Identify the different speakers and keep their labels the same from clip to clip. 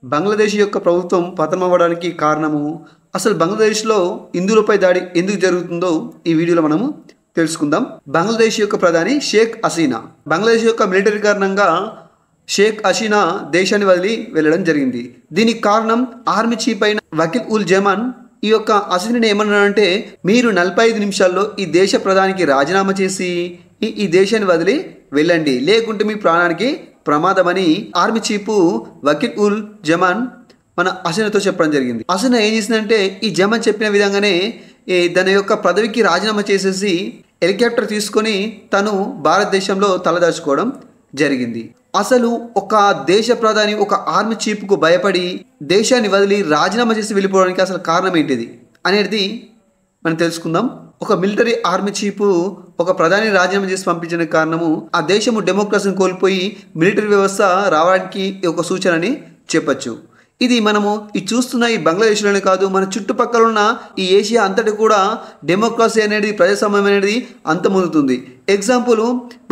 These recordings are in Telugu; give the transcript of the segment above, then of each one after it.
Speaker 1: బంగ్లాదేశ్ యొక్క ప్రభుత్వం పతనమవ్వడానికి కారణము, అసలు బంగ్లాదేశ్లో హిందువులపై దాడి ఎందుకు జరుగుతుందో ఈ వీడియోలో మనము తెలుసుకుందాం. బంగ్లాదేశ్ యొక్క ప్రధాని షేక్ హసీనా. బంగ్లాదేశ్ యొక్క మిలిటరీ కారణంగా షేక్ హసీనా దేశాన్ని వదిలి వెళ్ళడం జరిగింది. దీనికి కారణం ఆర్మీ చీఫ్ అయిన వకీల్ ఉల్ జమాన్ ఈ యొక్క హసీనాని ఏమన్నాడంటే, మీరు 45 నిమిషాల్లో ఈ దేశ ప్రధానికి రాజీనామా చేసి ఈ దేశాన్ని వదిలి వెళ్ళండి, లేకుంటే మీ ప్రాణానికి ప్రమాదమని ఆర్మీ చీఫ్ వకీల్ ఉల్ జమాన్ మన హసీనాతో చెప్పడం జరిగింది. హసీనా ఏం చేసిందంటే, ఈ జమాన్ చెప్పిన విధంగానే దాని యొక్క పదవికి రాజీనామా చేసేసి హెలికాప్టర్ తీసుకొని తను భారతదేశంలో తలదాచుకోవడం జరిగింది. అసలు ఒక దేశ ప్రధాని ఒక ఆర్మీ చీఫ్కు భయపడి దేశాన్ని వదిలి రాజీనామా చేసి వెళ్ళిపోవడానికి అసలు కారణం ఏంటిది అనేది మనం తెలుసుకుందాం. ఒక మిలిటరీ ఆర్మీ చీఫ్ ఒక ప్రధాని రాజీనామా చేసి పంపించిన కారణము ఆ దేశము డెమోక్రసీని కోల్పోయి మిలిటరీ వ్యవస్థ రావడానికి ఒక సూచన అని చెప్పచ్చు. ఇది మనము చూస్తున్న ఈ బంగ్లాదేశ్లోనే కాదు, మన చుట్టుపక్కల ఉన్న ఈ ఏషియా అంతటి కూడా డెమోక్రసీ అనేది, ప్రజాస్వామ్యం అనేది అంతమొందుతుంది. ఎగ్జాంపుల్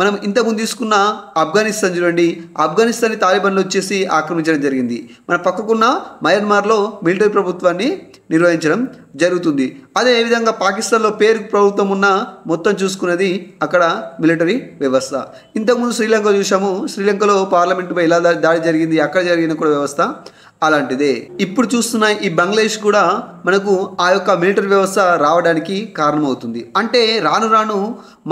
Speaker 1: మనం ఇంతకుముందు తీసుకున్న ఆఫ్ఘనిస్తాన్ చూడండి. ఆఫ్ఘనిస్తాన్ని తాలిబాన్లు వచ్చేసి ఆక్రమించడం జరిగింది. మన పక్కకున్న మయన్మార్లో మిలిటరీ ప్రభుత్వాన్ని నిర్వహించడం జరుగుతుంది. అదేవిధంగా పాకిస్తాన్లో పేరు ప్రభుత్వం ఉన్న మొత్తం చూసుకున్నది అక్కడ మిలిటరీ వ్యవస్థ. ఇంతకుముందు శ్రీలంక చూసాము. శ్రీలంకలో పార్లమెంటుపై ఎలా దాడి జరిగింది, అక్కడ జరిగిన కూడా వ్యవస్థ అలాంటిదే. ఇప్పుడు చూస్తున్న ఈ బంగ్లాదేశ్ కూడా మనకు ఆ యొక్క మిలిటరీ వ్యవస్థ రావడానికి కారణమవుతుంది. అంటే రాను రాను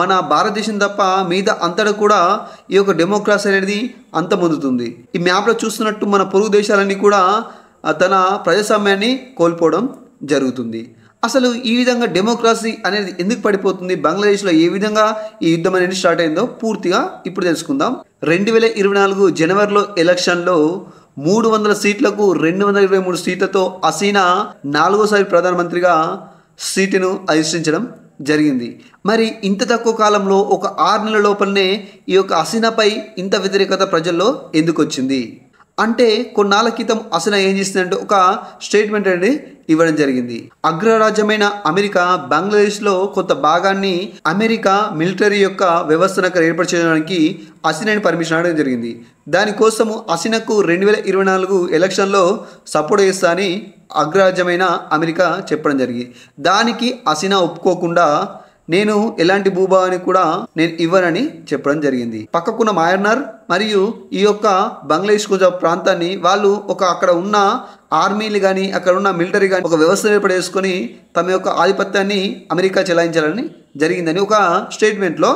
Speaker 1: మన భారతదేశం తప్ప మీద అంతటా కూడా ఈ యొక్క డెమోక్రసీ అనేది అంతమొందుతుంది. ఈ మ్యాప్లో చూస్తున్నట్టు మన పొరుగు దేశాలన్నీ కూడా తన ప్రజాస్వామ్యాన్ని కోల్పోవడం జరుగుతుంది. అసలు ఈ విధంగా డెమోక్రసీ అనేది ఎందుకు పడిపోతుంది, బంగ్లాదేశ్లో ఏ విధంగా ఈ యుద్ధం అనేది స్టార్ట్ అయిందో పూర్తిగా ఇప్పుడు తెలుసుకుందాం. 2024 జనవరిలో ఎలక్షన్లో 300 సీట్లకు 223 సీట్లతో హసీనా 4వసారి ప్రధానమంత్రిగా సీటును అధిష్ఠించడం జరిగింది. మరి ఇంత తక్కువ కాలంలో ఒక 6 నెలల లోపలనే ఈ యొక్క హసీనాపై ఇంత వ్యతిరేకత ప్రజల్లో ఎందుకు వచ్చింది అంటే, కొన్నాళ్ళ క్రితం హసీనా ఏం చేసిందంటే ఒక స్టేట్మెంట్ అనేది ఇవ్వడం జరిగింది. అగ్రరాజ్యమైన అమెరికా బంగ్లాదేశ్లో కొంత భాగాన్ని అమెరికా మిలిటరీ యొక్క వ్యవస్థను అక్కడ ఏర్పరచడానికి హసీనాని పర్మిషన్ అడగడం జరిగింది. దానికోసము హసీనాకు 2024 ఎలక్షన్లో సపోర్ట్ చేస్తా అని అగ్రరాజ్యమైన అమెరికా చెప్పడం జరిగింది. దానికి హసీనా ఒప్పుకోకుండా నేను ఎలాంటి భూభాగాన్ని కూడా నేను ఇవ్వనని చెప్పడం జరిగింది. పక్కకున్న మయన్మార్ మరియు ఈ యొక్క బంగ్లాదేశ్ కొంచెం ప్రాంతాన్ని వాళ్ళు అక్కడ ఉన్న ఆర్మీలు కానీ అక్కడ ఉన్న మిలిటరీ కానీ ఒక వ్యవస్థను ఏర్పడేసుకొని తమ యొక్క ఆధిపత్యాన్ని అమెరికా చెలాయించాలని జరిగిందని ఒక స్టేట్మెంట్లో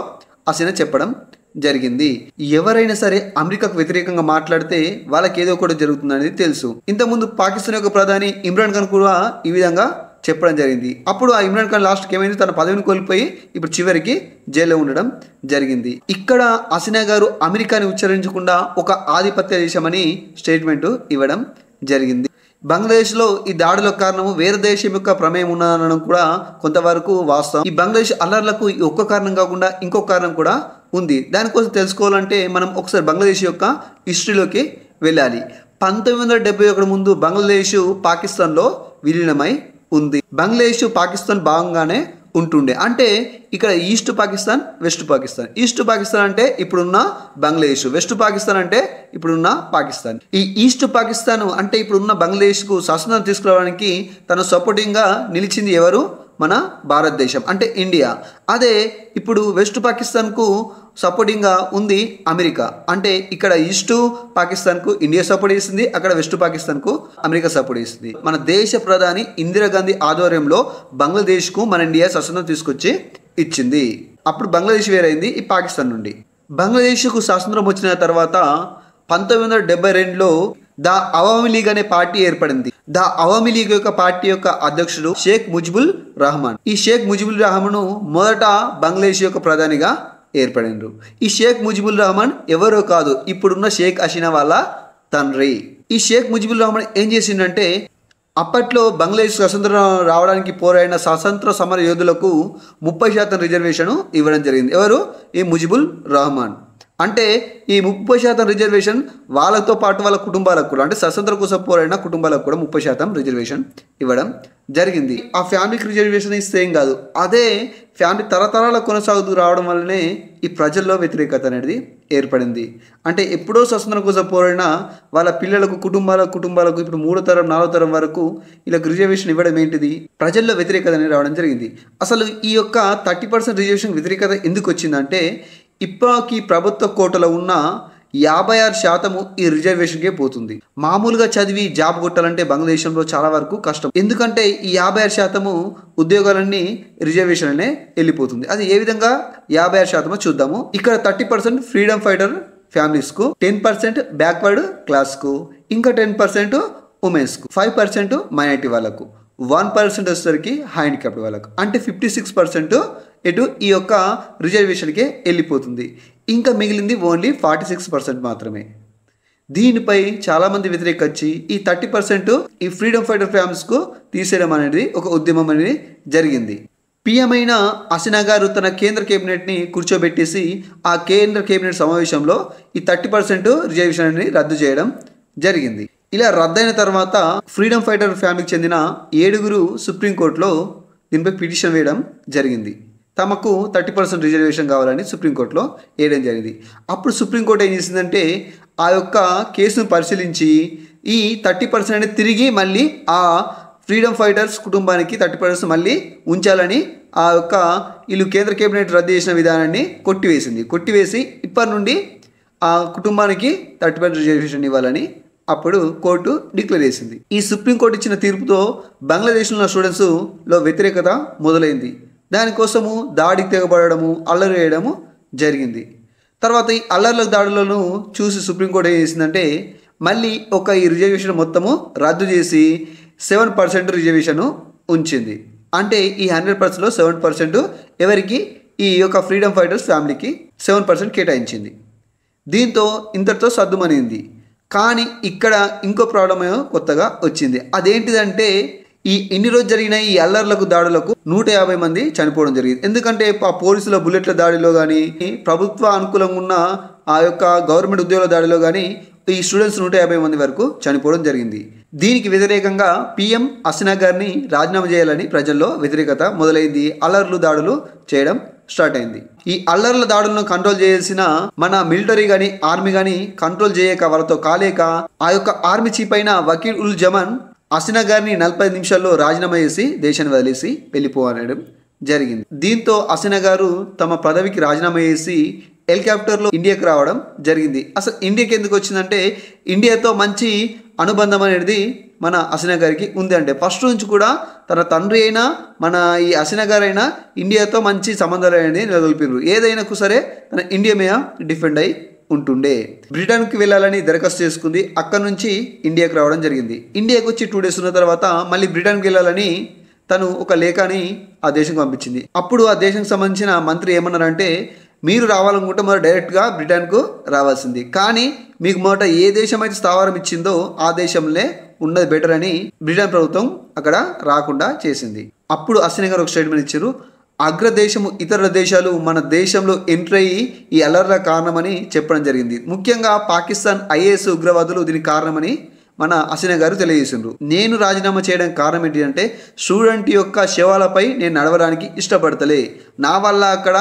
Speaker 1: హసీనా చెప్పడం జరిగింది. ఎవరైనా సరే అమెరికాకు వ్యతిరేకంగా మాట్లాడితే వాళ్ళకి ఏదో ఒకటి జరుగుతుందనేది తెలుసు. ఇంతకుముందు పాకిస్తాన్ యొక్క ప్రధాని ఇమ్రాన్ ఖాన్ కూడా ఈ విధంగా చెప్పడం జరిగింది. అప్పుడు ఆ ఇమ్రాన్ ఖాన్ లాస్ట్కి ఏమైంది, తన పదవిని కోల్పోయి ఇప్పుడు చివరికి జైల్లో ఉండడం జరిగింది. ఇక్కడ హసీనా గారు అమెరికాని ఉచ్చరించకుండా ఒక ఆధిపత్య దేశమని స్టేట్మెంట్ ఇవ్వడం జరిగింది. బంగ్లాదేశ్లో ఈ దాడులకు కారణము వేరే దేశం యొక్క ప్రమేయం ఉన్నదనడం కూడా కొంతవరకు వాస్తవం. ఈ బంగ్లాదేశ్ అల్లర్లకు ఒక్క కారణం కాకుండా ఇంకొక కారణం కూడా ఉంది. దానికోసం తెలుసుకోవాలంటే మనం ఒకసారి బంగ్లాదేశ్ యొక్క హిస్టరీలోకి వెళ్ళాలి. 1971 ముందు బంగ్లాదేశ్ పాకిస్తాన్లో విలీనమై ఉంది. బంగ్లాదేశ్ పాకిస్తాన్ భాగంగానే ఉంటుండే. అంటే ఇక్కడ east Pakistan, west Pakistan. East Pakistan అంటే ఇప్పుడున్న బంగ్లాదేశ్, వెస్ట్ పాకిస్తాన్ అంటే ఇప్పుడున్న పాకిస్తాన్. ఈ ఈస్ట్ పాకిస్తాన్ అంటే ఇప్పుడున్న బంగ్లాదేశ్కు స్వాతంత్రం తీసుకురావడానికి తన సపోర్టింగ్గా నిలిచింది ఎవరు, మన భారతదేశం అంటే ఇండియా. అదే ఇప్పుడు వెస్ట్ పాకిస్తాన్కు సపోర్టింగ్గా ఉంది అమెరికా. అంటే ఇక్కడ ఈస్ట్ పాకిస్తాన్కు ఇండియా సపోర్ట్ చేసింది, అక్కడ వెస్ట్ పాకిస్తాన్కు అమెరికా సపోర్ట్ చేసింది. మన దేశ ప్రధాని ఇందిరాగాంధీ ఆధ్వర్యంలో బంగ్లాదేశ్కు మన ఇండియా స్వాతంత్రం తీసుకొచ్చి ఇచ్చింది. అప్పుడు బంగ్లాదేశ్ వేరైంది ఈ పాకిస్తాన్ నుండి. బంగ్లాదేశ్కు స్వాతంత్రం వచ్చిన తర్వాత 1972లో ద అవామీ లీగ్ అనే పార్టీ ఏర్పడింది. ద అవామీ లీగ్ యొక్క పార్టీ యొక్క అధ్యక్షుడు షేక్ ముజిబుల్ రహమాన్. ఈ షేక్ ముజిబుల్ రహమాన్ మొదట బంగ్లాదేశ్ యొక్క ప్రధానిగా ఏర్పడినారు. ఈ షేక్ ముజిబుల్ రహమాన్ ఎవరో కాదు, ఇప్పుడున్న షేక్ హసీనా వాళ్ళ తండ్రి. ఈ షేక్ ముజిబుల్ రహమాన్ ఏం చేసిందంటే, అప్పట్లో బంగ్లాదేశ్ స్వతంత్రం రావడానికి పోరాడిన స్వతంత్ర సమర యోధులకు 30% రిజర్వేషన్ ఇవ్వడం జరిగింది. ఎవరు, ఈ ముజిబుల్ రహమాన్. అంటే ఈ 30% రిజర్వేషన్ వాళ్ళతో పాటు వాళ్ళ కుటుంబాలకు కూడా, అంటే స్వతంత్ర కోసం పోరాడిన కుటుంబాలకు కూడా 30% రిజర్వేషన్ ఇవ్వడం జరిగింది. ఆ ఫ్యామిలీకి రిజర్వేషన్ ఇస్తే ఏం కాదు, అదే ఫ్యామిలీ తరతరాల కొనసాగుతూ రావడం వల్లనే ఈ ప్రజల్లో వ్యతిరేకత అనేది ఏర్పడింది. అంటే ఎప్పుడో స్వతంత్రం కోసం పోరాడిన వాళ్ళ పిల్లలకు కుటుంబాలకు ఇప్పుడు 3వ తరం 4వ తరం వరకు ఇలా రిజర్వేషన్ ఇవ్వడం ఏంటిది, ప్రజల్లో వ్యతిరేకత అనేది రావడం జరిగింది. అసలు ఈ యొక్క 30% రిజర్వేషన్ వ్యతిరేకత ఎందుకు వచ్చిందంటే, ఇప్పటికీ ప్రభుత్వ కోటలో ఉన్న 56% ఈ రిజర్వేషన్కే పోతుంది. మామూలుగా చదివి జాబ్ కొట్టాలంటే బంగ్లాదేశంలో చాలా వరకు కష్టం. ఎందుకంటే ఈ 56% ఉద్యోగాలన్నీ రిజర్వేషన్ అనే వెళ్ళిపోతుంది. అది ఏ విధంగా 56% చూద్దాము. ఇక్కడ 30% ఫ్రీడమ్ ఫైటర్ ఫ్యామిలీస్కు, 10% బ్యాక్వర్డ్ క్లాస్కు, ఇంకా 10% ఉమెన్స్కు, 5% మైనారిటీ వాళ్ళకు, 1% వచ్చేసరికి హ్యాండిక్యాప్డ్ వాళ్ళకు. అంటే 56% ఎటు ఈ యొక్క రిజర్వేషన్కే వెళ్ళిపోతుంది. ఇంకా మిగిలింది ఓన్లీ 46% మాత్రమే. దీనిపై చాలామంది వ్యతిరేకించి ఈ 30% ఈ ఫ్రీడమ్ ఫైటర్ ఫ్యామిలీస్కు తీసేయడం అనేది ఒక ఉద్యమం అనేది జరిగింది. పిఎం అయిన హసీనా గారు తన కేంద్ర కేబినెట్ని కూర్చోబెట్టేసి ఆ కేంద్ర కేబినెట్ సమావేశంలో ఈ 30% రిజర్వేషన్ అనేది రద్దు చేయడం జరిగింది. ఇలా రద్దయిన తర్వాత ఫ్రీడమ్ ఫైటర్ ఫ్యామిలీకి చెందిన 7 సుప్రీంకోర్టులో దీనిపై పిటిషన్ వేయడం జరిగింది. తమకు 30% రిజర్వేషన్ కావాలని సుప్రీంకోర్టులో వేయడం జరిగింది. అప్పుడు సుప్రీంకోర్టు ఏం చేసిందంటే ఆ యొక్క కేసును పరిశీలించి ఈ 30% అనేది తిరిగి మళ్ళీ ఆ ఫ్రీడమ్ ఫైటర్స్ కుటుంబానికి 30% మళ్ళీ ఉంచాలని ఆ యొక్క వీళ్ళు కేంద్ర కేబినెట్ రద్దు చేసిన విధానాన్ని కొట్టివేసి ఇప్పటి నుండి ఆ కుటుంబానికి 30% రిజర్వేషన్ ఇవ్వాలని అప్పుడు కోర్టు డిక్లేర్ చేసింది. ఈ సుప్రీంకోర్టు ఇచ్చిన తీర్పుతో బంగ్లాదేశ్లో ఉన్న స్టూడెంట్స్లో వ్యతిరేకత మొదలైంది. దానికోసము దాడికి తెగబడము, అల్లరి వేయడము జరిగింది. తర్వాత ఈ అల్లర్ల దాడులను చూసి సుప్రీంకోర్టు ఏం చేసిందంటే మళ్ళీ ఈ రిజర్వేషన్ మొత్తము రద్దు చేసి 7% రిజర్వేషన్ ఉంచింది. అంటే ఈ 100%లో 7% ఎవరికి, ఈ యొక్క ఫ్రీడమ్ ఫైటర్స్ ఫ్యామిలీకి 7% కేటాయించింది. దీంతో ఇంతటితో సర్దుమనింది. కానీ ఇక్కడ ఇంకో ప్రాబ్లం కొత్తగా వచ్చింది. అదేంటిదంటే ఇన్ని రోజు జరిగిన ఈ అల్లర్లకు దాడులకు 150 మంది చనిపోవడం జరిగింది. ఎందుకంటే ఆ పోలీసుల బుల్లెట్ల దాడిలో కానీ, ప్రభుత్వ అనుకూలంగా ఉన్న ఆ యొక్క గవర్నమెంట్ ఉద్యోగుల దాడిలో కానీ ఈ స్టూడెంట్స్ 150 మంది వరకు చనిపోవడం జరిగింది. దీనికి వ్యతిరేకంగా పిఎం హసీనా గారిని రాజీనామా చేయాలని ప్రజల్లో వ్యతిరేకత మొదలైంది. అల్లర్లు దాడులు చేయడం స్టార్ట్ అయింది. ఈ అల్లర్ల దాడులను కంట్రోల్ చేయాల్సిన మన మిలిటరీ కానీ ఆర్మీ కానీ కంట్రోల్ చేయక, వాళ్ళతో కాలేక ఆ యొక్క ఆర్మీ చీఫ్ అయిన వకీల్ ఉల్ జమాన్ హసీనా గారిని 45 నిమిషాల్లో రాజీనామా చేసి దేశాన్ని వదిలేసి వెళ్ళిపోవడం జరిగింది. దీంతో హసీనా గారు తమ పదవికి రాజీనామా చేసి హెలికాప్టర్లో ఇండియాకి రావడం జరిగింది. అసలు ఇండియాకి ఎందుకు వచ్చిందంటే ఇండియాతో మంచి అనుబంధం అనేది మన హసీనా గారికి ఉంది. అంటే ఫస్ట్ నుంచి కూడా తన తండ్రి అయినా మన ఈ హసీనా గారు అయినా ఇండియాతో మంచి సంబంధాలు అనేది నెలకొల్పారు. ఏదైనా సరే తన ఇండియా మీద డిఫెండ్ అయి ఉంటుండే. బ్రిటన్కి వెళ్ళాలని దరఖాస్తు చేసుకుంది. అక్కడి నుంచి ఇండియాకి రావడం జరిగింది. ఇండియాకి వచ్చి 2 డేస్ ఉన్న తర్వాత మళ్ళీ బ్రిటన్కి వెళ్ళాలని తను ఒక లేఖని ఆ దేశంకి పంపించింది. అప్పుడు ఆ దేశానికి సంబంధించిన మంత్రి ఏమన్నారంటే మీరు రావాలనుకుంటే మరి డైరెక్ట్గా బ్రిటన్కు రావాల్సింది, కానీ మీకు మొదట ఏ దేశం అయితే స్థావరం ఇచ్చిందో ఆ దేశంలో ఉన్నది బెటర్ అని బ్రిటన్ ప్రభుత్వం అక్కడ రాకుండా చేసింది. అప్పుడు హసీనా గారు ఒక స్టేట్మెంట్ ఇచ్చారు. అగ్రదేశము ఇతర దేశాలు మన దేశంలో ఎంటర్ అయ్యి ఈ అల్లర్ల కారణమని చెప్పడం జరిగింది. ముఖ్యంగా పాకిస్తాన్ ఐఏఎస్ ఉగ్రవాదులు దీనికి కారణమని మన హసీనా గారు తెలియజేసిండ్రు. నేను రాజీనామా చేయడానికి కారణం ఏంటి అంటే స్టూడెంట్ యొక్క శవాలపై నేను నడవడానికి ఇష్టపడతలే, నా వల్ల అక్కడ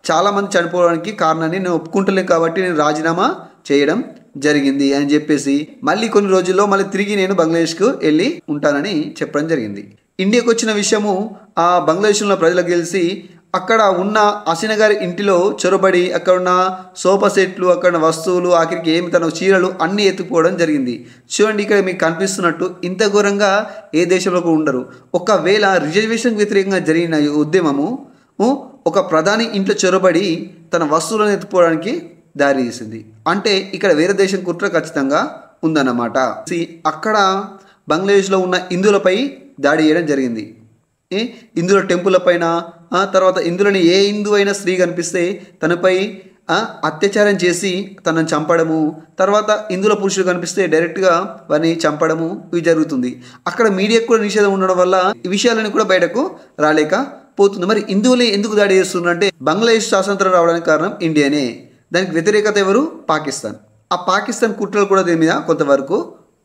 Speaker 1: చాలామంది చనిపోవడానికి కారణాన్ని నేను ఒప్పుకుంటలేను కాబట్టి నేను రాజీనామా చేయడం జరిగింది అని చెప్పేసి మళ్ళీ కొన్ని రోజుల్లో మళ్ళీ తిరిగి నేను బంగ్లాదేశ్కు వెళ్ళి ఉంటానని చెప్పడం జరిగింది. ఇండియాకు వచ్చిన విషయము ఆ బంగ్లాదేశ్లో ప్రజలకు తెలిసి అక్కడ ఉన్న హసీనా గారి ఇంటిలో చొరబడి అక్కడ ఉన్న సోఫా సెట్లు, అక్కడ వస్తువులు, ఆఖరికి ఏమి తన చీరలు అన్నీ ఎత్తుకుపోవడం జరిగింది. చూడండి ఇక్కడ మీకు కనిపిస్తున్నట్టు ఇంత ఘోరంగా ఏ దేశంలో కూడా ఉండరు. ఒకవేళ రిజర్వేషన్కి వ్యతిరేకంగా జరిగిన ఉద్యమము ఒక ప్రధాని ఇంట్లో చొరబడి తన వస్తువులను ఎత్తుకోవడానికి దారి తీసింది. అంటే ఇక్కడ వేరే దేశం కుట్ర ఖచ్చితంగా ఉందన్నమాట. అక్కడ బంగ్లాదేశ్లో ఉన్న హిందువులపై దాడి చేయడం జరిగింది. హిందువుల టెంపుల్ పైన, తర్వాత హిందువులని ఏ హిందూ అయినా స్త్రీ కనిపిస్తే తనపై అత్యాచారం చేసి తనను చంపడము, తర్వాత హిందువుల పురుషులు కనిపిస్తే డైరెక్ట్గా వారిని చంపడము ఇవి జరుగుతుంది. అక్కడ మీడియాకు కూడా నిషేధం ఉండడం వల్ల ఈ విషయాలను కూడా బయటకు రాలేకపోతుంది. మరి హిందువులే ఎందుకు దాడి చేస్తున్నారంటే బంగ్లాదేశ్ స్వాతంత్రం రావడానికి కారణం ఇండియానే. దానికి వ్యతిరేకత ఎవరు? పాకిస్తాన్. ఆ పాకిస్తాన్ కుట్రలు కూడా దీని మీద కొంతవరకు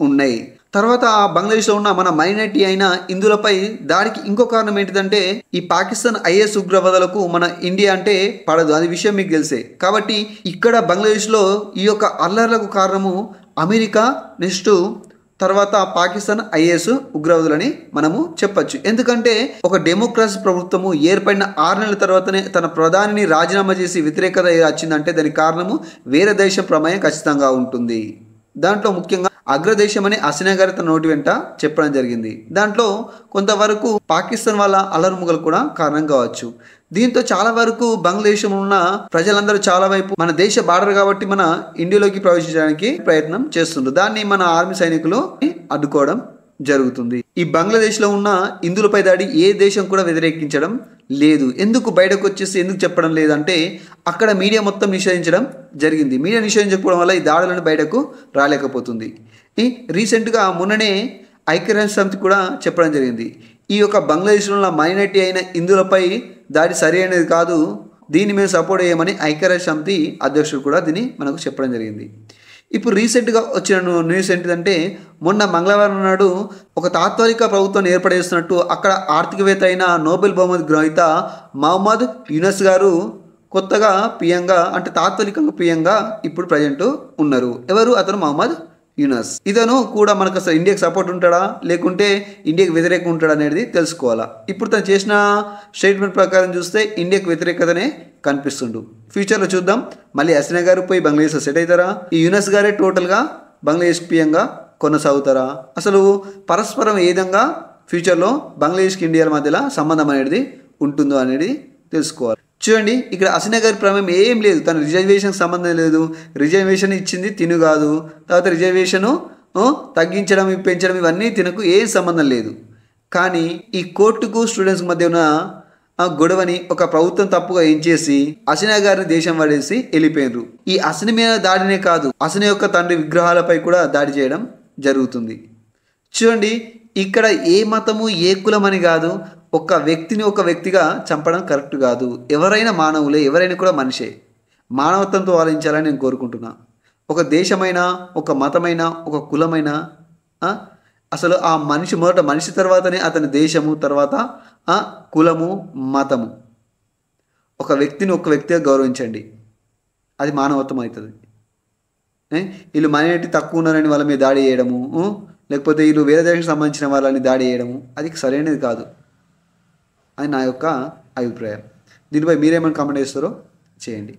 Speaker 1: ఉన్నాయి. తర్వాత బంగ్లాదేశ్లో ఉన్న మన మైనారిటీ అయిన హిందువులపై దాడికి ఇంకో కారణం ఏంటిదంటే ఈ పాకిస్తాన్ ఐఎస్ ఉగ్రవాదులకు మన ఇండియా అంటే పడదు. అది విషయం మీకు తెలిసే. కాబట్టి ఇక్కడ బంగ్లాదేశ్లో ఈ యొక్క అల్లర్లకు కారణము అమెరికా, నెక్స్ట్ తర్వాత పాకిస్తాన్ ఐఎస్ ఉగ్రవాదులని మనము చెప్పచ్చు. ఎందుకంటే ఒక డెమోక్రసీ ప్రభుత్వము ఏర్పడిన 6 నెలల తర్వాతనే తన ప్రధానిని రాజీనామా చేసి వ్యతిరేకత వచ్చిందంటే దానికి కారణము వేరే దేశం ప్రమేయం ఖచ్చితంగా ఉంటుంది. దాంట్లో ముఖ్యంగా అగ్రదేశం అని హసీనా గారు తన నోటి వెంట చెప్పడం జరిగింది. దాంట్లో కొంతవరకు పాకిస్తాన్ వాళ్ళ అల్లరుముగలు కూడా కారణం కావచ్చు. దీంతో చాలా వరకు బంగ్లాదేశంలో ఉన్న ప్రజలందరూ చాలా వైపు మన దేశ బార్డర్ కాబట్టి మన ఇండియాలోకి ప్రవేశించడానికి ప్రయత్నం చేస్తుండ్రు. దాన్ని మన ఆర్మీ సైనికులు అడ్డుకోవడం జరుగుతుంది. ఈ బంగ్లాదేశ్లో ఉన్న హిందువులపై దాడి ఏ దేశం కూడా వ్యతిరేకించడం లేదు. ఎందుకు బయటకు వచ్చేసి ఎందుకు చెప్పడం లేదంటే అక్కడ మీడియా మొత్తం నిషేధించడం జరిగింది. మీడియా నిషేధించకపోవడం వల్ల ఈ దాడులను బయటకు రాలేకపోతుంది. రీసెంట్గా మొన్ననే ఐక్యరాజ్య సమితి కూడా చెప్పడం జరిగింది. ఈ యొక్క బంగ్లాదేశ్లో ఉన్న మైనారిటీ అయిన హిందువులపై దాడి సరి అనేది కాదు, దీన్ని మేము సపోర్ట్ చేయమని ఐక్యరాజ్య సమితి అధ్యక్షుడు కూడా దీన్ని మనకు చెప్పడం జరిగింది. ఇప్పుడు రీసెంట్గా వచ్చిన న్యూస్ ఏంటిదంటే మొన్న మంగళవారం నాడు ఒక తాత్కాలిక ప్రభుత్వాన్ని ఏర్పడేస్తున్నట్టు అక్కడ ఆర్థికవేత్త అయిన నోబెల్ బహుమతి గ్రహీత మహమ్మద్ యూనస్ గారు కొత్తగా పిఎంగా అంటే తాత్కాలికంగా పిఎంగా ఇప్పుడు ప్రజెంట్ ఉన్నారు. ఎవరు? అతను మహమ్మద్ యూనస్. ఇతను కూడా మనకు అసలు ఇండియాకి సపోర్ట్ ఉంటాడా లేకుంటే ఇండియాకి వ్యతిరేకంగా ఉంటాడా అనేది తెలుసుకోవాలా. ఇప్పుడు తను చేసిన స్టేట్మెంట్ ప్రకారం చూస్తే ఇండియాకి వ్యతిరేకతనే కనిపిస్తుండు. ఫ్యూచర్లో చూద్దాం మళ్ళీ హసీనా గారు పోయి బంగ్లాదేశ్లో సెట్ అవుతారా, ఈ యూనస్ గారే టోటల్గా బంగ్లాదేశ్ పిఎంగా కొనసాగుతారా, అసలు పరస్పరం ఏ విధంగా ఫ్యూచర్లో బంగ్లాదేశ్కి ఇండియాల మధ్యలో సంబంధం అనేది ఉంటుందో అనేది తెలుసుకోవాలి. చూడండి ఇక్కడ హసీనా గారి ప్రమేయం ఏం లేదు. తన రిజర్వేషన్కి సంబంధం లేదు. రిజర్వేషన్ ఇచ్చింది తిను కాదు. తర్వాత రిజర్వేషను తగ్గించడం పెంచడం ఇవన్నీ తినకు ఏం సంబంధం లేదు. కానీ ఈ కోర్టుకు స్టూడెంట్స్ మధ్య ఉన్న గొడవని ఒక ప్రభుత్వం తప్పుగా ఏం చేసి హసీనా గారిని దేశం పడేసి వెళ్ళిపోయినారు. ఈ హసీనా మీద దాడినే కాదు హసీనా యొక్క తండ్రి విగ్రహాలపై కూడా దాడి చేయడం జరుగుతుంది. చూడండి ఇక్కడ ఏ మతము ఏ కులం అని కాదు, ఒక వ్యక్తిని ఒక వ్యక్తిగా చంపడం కరెక్ట్ కాదు. ఎవరైనా మానవులే, ఎవరైనా కూడా మనిషే. మానవత్వంతో ఆలోచించాలని నేను కోరుకుంటున్నా. ఒక దేశమైనా ఒక మతమైనా ఒక కులమైనా అసలు ఆ మనిషి మొదట మనిషి తర్వాతనే అతని దేశము, తర్వాత కులము, మతము. ఒక వ్యక్తిని ఒక వ్యక్తిగా గౌరవించండి, అది మానవత్వం అవుతుంది. వీళ్ళు మైనారిటీ తక్కువ ఉన్నారని వాళ్ళ మీద దాడి చేయడము, లేకపోతే వీళ్ళు వేరే దేశానికి సంబంధించిన వాళ్ళని దాడి చేయడము అది సరైనది కాదు అని నా యొక్క అభిప్రాయం. దీనిపై మీరేమైనా కామెంట్ చేస్తారో చేయండి.